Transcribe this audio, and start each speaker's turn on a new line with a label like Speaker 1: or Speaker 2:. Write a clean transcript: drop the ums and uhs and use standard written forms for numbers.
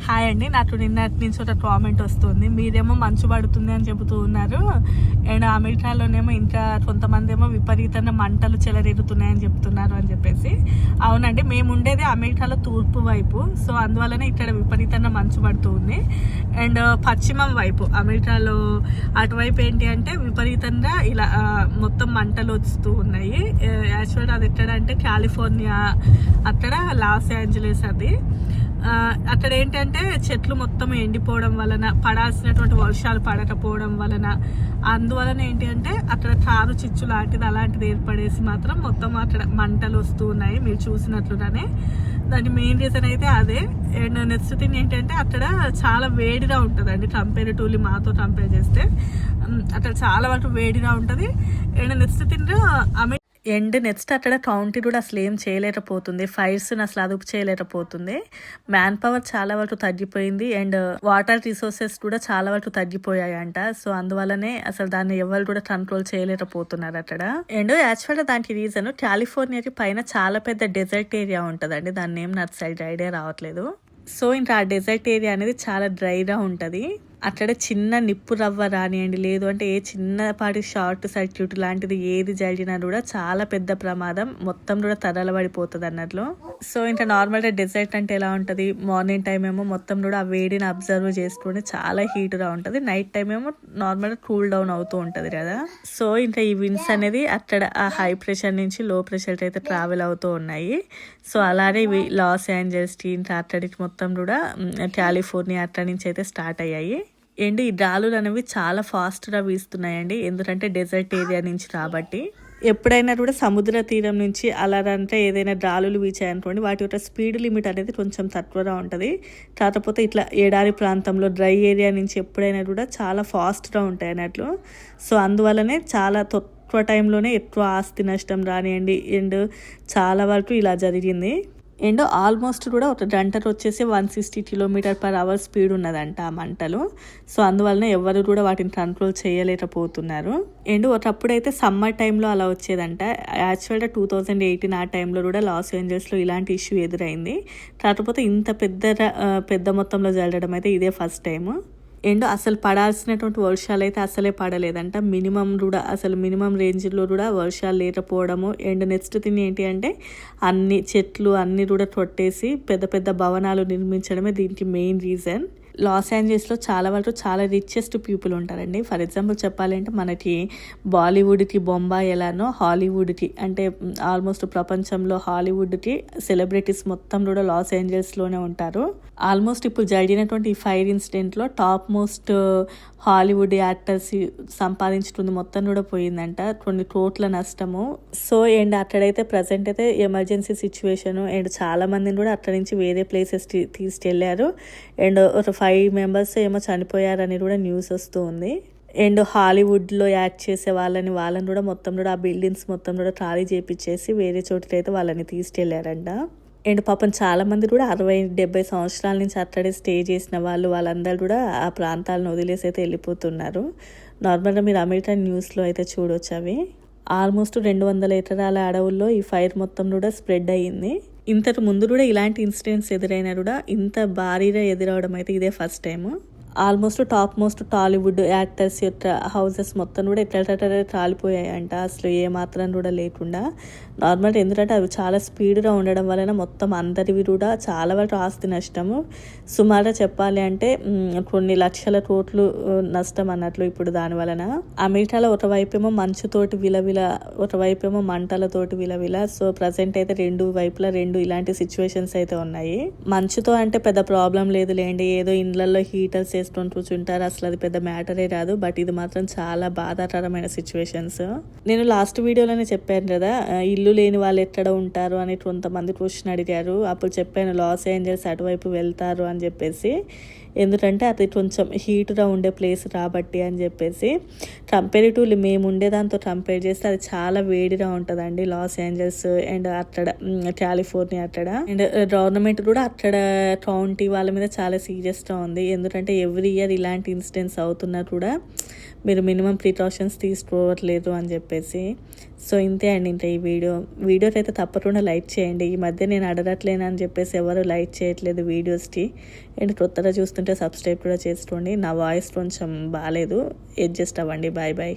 Speaker 1: Hi అండి. నాకు నిన్నటి నుంచి ఒక కామెంట్ వస్తుంది, మీరేమో మంచు పడుతుంది అని చెబుతూ ఉన్నారు, అండ్ అమెరికాలోనేమో ఇంకా కొంతమంది ఏమో విపరీతంగా మంటలు చెలరేగుతున్నాయని చెప్తున్నారు అని చెప్పేసి. అవునండి, మేము ఉండేది అమెరికాలో తూర్పు వైపు, సో అందువల్లనే ఇక్కడ విపరీతంగా మంచు పడుతూ ఉంది. అండ్ పశ్చిమం వైపు అమెరికాలో అటువైపు ఏంటి అంటే విపరీతంగా ఇలా మొత్తం మంటలు వస్తూ ఉన్నాయి. యాక్చువల్గా అది ఎక్కడంటే కాలిఫోర్నియా, అక్కడ లాస్ ఏంజలీస్. అది అక్కడ ఏంటంటే చెట్లు మొత్తం ఎండిపోవడం వలన, పడాల్సినటువంటి వర్షాలు పడకపోవడం వలన, అందువలన ఏంటి అంటే అక్కడ తారు చిచ్చు లాంటిది అలాంటిది ఏర్పడేసి మాత్రం మొత్తం అక్కడ మంటలు వస్తూ ఉన్నాయి మీరు చూసినట్లుగానే. దానికి మెయిన్ రీజన్ అయితే అదే. అండ్ నెక్స్ట్ థింగ్ ఏంటంటే అక్కడ చాలా వేడిగా ఉంటుందండి, కంపేరిటివ్లీ మాతో కంపేర్ చేస్తే అక్కడ చాలా వరకు వేడిగా ఉంటుంది. అండ్ నెక్స్ట్ థింగ్ నెక్స్ట్ అక్కడ కౌంటీ కూడా అసలు ఏం చేయలేకపోతుంది, ఫైర్స్ని అసలు అదుపు చేయలేకపోతుంది. మ్యాన్ పవర్ చాలా వరకు తగ్గిపోయింది, అండ్ వాటర్ రిసోర్సెస్ కూడా చాలా వరకు తగ్గిపోయాయంట. సో అందువల్లనే అసలు దాన్ని ఎవరు కూడా కంట్రోల్ చేయలేకపోతున్నారు అక్కడ. అండ్ యాక్చువల్గా దానికి రీజన్ కాలిఫోర్నియాకి పైన చాలా పెద్ద డెజర్ట్ ఏరియా ఉంటుందండి, దాన్ని ఏం నాకు సైడ్ ఐడియా రావట్లేదు. సో ఇంకా ఆ డెజర్ట్ ఏరియా అనేది చాలా డ్రైగా ఉంటుంది. అక్కడ చిన్న నిప్పు రవ్వ రానియండి, లేదు అంటే ఏ చిన్నపాటి షార్ట్ సర్క్యూట్ లాంటిది ఏది జరిగినా కూడా చాలా పెద్ద ప్రమాదం, మొత్తం కూడా తరలబడిపోతుంది అన్నట్లు. సో ఇంకా నార్మల్గా డెజర్ట్ అంటే ఎలా ఉంటుంది, మార్నింగ్ టైం ఏమో మొత్తం కూడా ఆ వేడిని అబ్జర్వ్ చేసుకుని చాలా హీట్గా ఉంటుంది, నైట్ టైం ఏమో నార్మల్గా కూల్ డౌన్ అవుతూ ఉంటుంది కదా. సో ఇంకా ఈ విండ్స్ అనేది అక్కడ ఆ హై ప్రెషర్ నుంచి లో ప్రెషర్ అయితే ట్రావెల్ అవుతూ ఉన్నాయి. సో అలానే ఇవి లాస్ ఏంజల్స్ ఇంకా అక్కడికి మొత్తం కూడా కాలిఫోర్నియా అక్కడి నుంచి అయితే స్టార్ట్ అయ్యాయి. ఈ గాలులు అనేవి చాలా ఫాస్ట్గా వీస్తున్నాయండి, ఎందుకంటే డెజర్ట్ ఏరియా నుంచి కాబట్టి. ఎప్పుడైనా కూడా సముద్ర తీరం నుంచి అలా అంటే ఏదైనా గాలులు వీచాయనుకోండి, వాటి యొక్క స్పీడ్ లిమిట్ అనేది కొంచెం తక్కువగా ఉంటుంది. కాకపోతే ఇట్లా ఎడారి ప్రాంతంలో డ్రై ఏరియా నుంచి ఎప్పుడైనా కూడా చాలా ఫాస్ట్గా ఉంటాయి అన్నట్లు. సో అందువల్లనే చాలా తక్కువ టైంలోనే ఎక్కువ ఆస్తి నష్టం రానియండి, అండ్ చాలా వరకు ఇలా జరిగింది. అండ్ ఆల్మోస్ట్ కూడా ఒక గంటకు వచ్చేసి 160 km/h స్పీడ్ ఉన్నదంట ఆ మంటలు. సో అందువలన ఎవరు కూడా వాటిని కంట్రోల్ చేయలేకపోతున్నారు. అండ్ ఒకప్పుడైతే సమ్మర్ టైంలో అలా వచ్చేదంట. యాక్చువల్గా 2018 ఆ టైంలో కూడా లాస్ ఏంజల్స్లో ఇలాంటి ఇష్యూ ఎదురైంది. కాకపోతే ఇంత పెద్ద మొత్తంలో జరగడం అయితే ఇదే ఫస్ట్ టైము. అండ్ అసలు పడాల్సినటువంటి వర్షాలు అయితే అసలే పడలేదంట, మినిమం రేంజ్లో కూడా వర్షాలు లేకపోవడము. అండ్ నెక్స్ట్ థింగ్ ఏంటి అంటే అన్ని చెట్లు అన్ని కూడా కొట్టేసి పెద్ద పెద్ద భవనాలు నిర్మించడమే దీనికి మెయిన్ రీజన్. లాస్ ఏంజల్స్లో చాలా వరకు చాలా రిచెస్ట్ పీపుల్ ఉంటారండి. ఫర్ ఎగ్జాంపుల్ చెప్పాలంటే మనకి బాలీవుడ్కి బొంబాయి ఎలానో హాలీవుడ్కి, అంటే ఆల్మోస్ట్ ప్రపంచంలో హాలీవుడ్కి సెలబ్రిటీస్ మొత్తం కూడా లాస్ ఏంజల్స్లోనే ఉంటారు. ఆల్మోస్ట్ ఇప్పుడు జరిగినటువంటి ఈ ఫైర్ ఇన్సిడెంట్లో టాప్ మోస్ట్ హాలీవుడ్ యాక్టర్స్ సంపాదించుకుంది మొత్తం కూడా పోయిందంట, కొన్ని కోట్ల నష్టము. సో అండ్ అక్కడైతే ప్రజెంట్ అయితే ఎమర్జెన్సీ సిచ్యువేషన్, అండ్ చాలా మందిని కూడా అక్కడి నుంచి వేరే ప్లేసెస్ తీసుకెళ్లారు. అండ్ ఒక 5 members ఏమో చనిపోయారని కూడా న్యూస్ వస్తూ ఉంది. అండ్ హాలీవుడ్లో యాక్ట్ చేసే వాళ్ళని కూడా మొత్తం కూడా ఆ బిల్డింగ్స్ మొత్తం కూడా ఖాళీ చేపించేసి వేరే చోటుకి అయితే వాళ్ళని తీసుకెళ్లారంట. అండ్ పాపం చాలా మంది కూడా 60-70 సంవత్సరాల నుంచి అక్కడే స్టే చేసిన వాళ్ళందరూ కూడా ఆ ప్రాంతాలను వదిలేసి అయితే వెళ్ళిపోతున్నారు. నార్మల్గా మీరు అమెరికన్ న్యూస్లో అయితే చూడొచ్చు. అవి ఆల్మోస్ట్ 200 ఎకరాల అడవుల్లో ఈ ఫైర్ మొత్తం కూడా స్ప్రెడ్ అయ్యింది. ఇంతకు ముందు కూడా ఇలాంటి ఇన్సిడెంట్స్ ఎదురైనా కూడా ఇంత భారీగా ఎదురవడం అయితే ఇదే first time. Almost top most Tollywood actors యొక్క హౌసెస్ మొత్తం కూడా ఎట్లా కాలిపోయాయంట, అసలు ఏమాత్రం కూడా లేకుండా. నార్మల్గా ఎందుకంటే అవి చాలా స్పీడ్గా ఉండడం వలన మొత్తం అందరివి కూడా చాలా వరకు ఆస్తి నష్టము. సుమారుగా చెప్పాలి అంటే కొన్ని లక్షల కోట్లు నష్టం అన్నట్లు. ఇప్పుడు దాని వలన అమెరికాలో ఒకవైపేమో మంచుతోటి విలవిల, ఒకవైపేమో మంటలతోటి విలవిల. సో ప్రజెంట్ అయితే రెండు వైపులా ఇలాంటి సిచ్యువేషన్స్ అయితే ఉన్నాయి. మంచుతో అంటే పెద్ద ప్రాబ్లం లేదు లేండి, ఏదో ఇండ్లలో హీటర్స్ వేసుకొని కూర్చుంటారు, అసలు అది పెద్ద మ్యాటరే రాదు. బట్ ఇది మాత్రం చాలా బాధాకరమైన సిచ్యువేషన్స్. నేను లాస్ట్ వీడియోలోనే చెప్పాను కదా, ఇల్లు లేని వాళ్ళు ఎక్కడ ఉంటారు అని కొంతమంది క్వశ్చన్ అడిగారు. అప్పుడు చెప్పాను లాస్ ఏంజల్స్ అటువైపు వెళ్తారు అని చెప్పేసి, ఎందుకంటే అది కొంచెం హీట్గా ఉండే ప్లేస్ కాబట్టి అని చెప్పేసి. కంపేరిటివ్లీ మేము ఉండేదాంతో కంపేర్ చేస్తే అది చాలా వేడిగా ఉంటుందండి లాస్ ఏంజల్స్ అండ్ అక్కడ కాలిఫోర్నియా అక్కడ. అండ్ గవర్నమెంట్ కూడా అక్కడ కౌంటీ వాళ్ళ మీద చాలా సీరియస్గా ఉంది, ఎందుకంటే ఎవ్రీ ఇయర్ ఇలాంటి ఇన్సిడెంట్స్ అవుతున్నా కూడా మీరు మినిమం ప్రికాషన్స్ తీసుకోవట్లేదు అని చెప్పేసి. సో ఇంతే అండి ఇంకా ఈ వీడియోకి అయితే తప్పకుండా లైక్ చేయండి. ఈ మధ్య నేను అడగట్లేనని చెప్పేసి ఎవరు లైక్ చేయట్లేదు వీడియోస్కి. అండ్ కొత్తగా చూస్తుంటే సబ్స్క్రైబ్ కూడా చేసుకోండి. నా వాయిస్ కొంచెం బాగాలేదు, అడ్జస్ట్ అవ్వండి. Bye bye.